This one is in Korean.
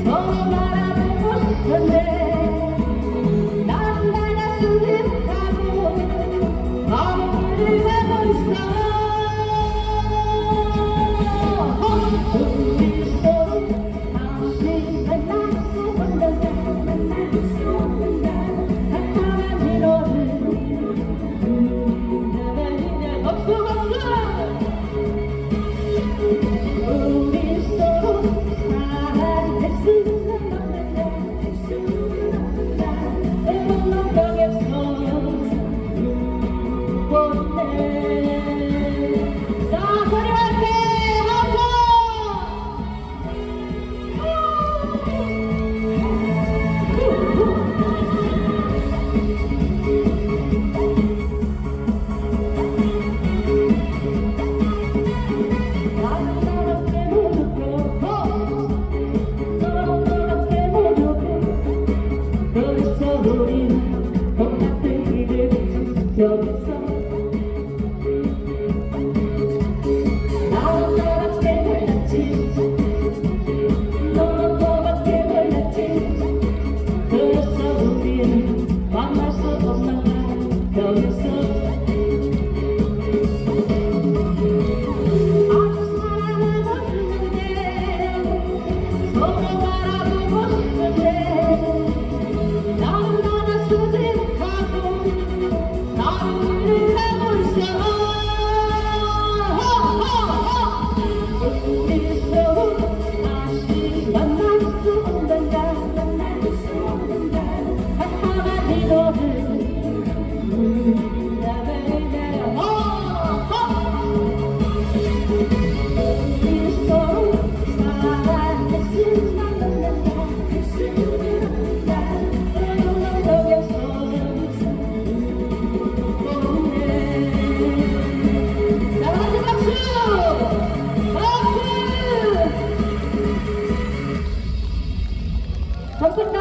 서로 바라보고 싶은데 난 나가 수립하고 마음을 가고 있어. 우리 서로 다시 만날 수 없는 날 한탄한 민호를 박수 박수. 우리 서로 사랑할 수는 없는 날 외로운 벽에서 보내. 자, 소리 할게. 우리는 똑같은 길을 여기서 나는 너밖에 몰랐지 너는 너밖에 몰랐지. 그래서 우리는 만날 수 없는 날 여기서 아주 사랑하는데 서로 바라보고 싶은데 나는 나가 수집하고 나를 하고 있어. 우리 서로 다시 만날 수 없는 날 한탄한 민호를 우리 서로 사랑할 수는 없는 날 외로운 벽에서 보내. 자, 다시 박수 박수. 감사합니다.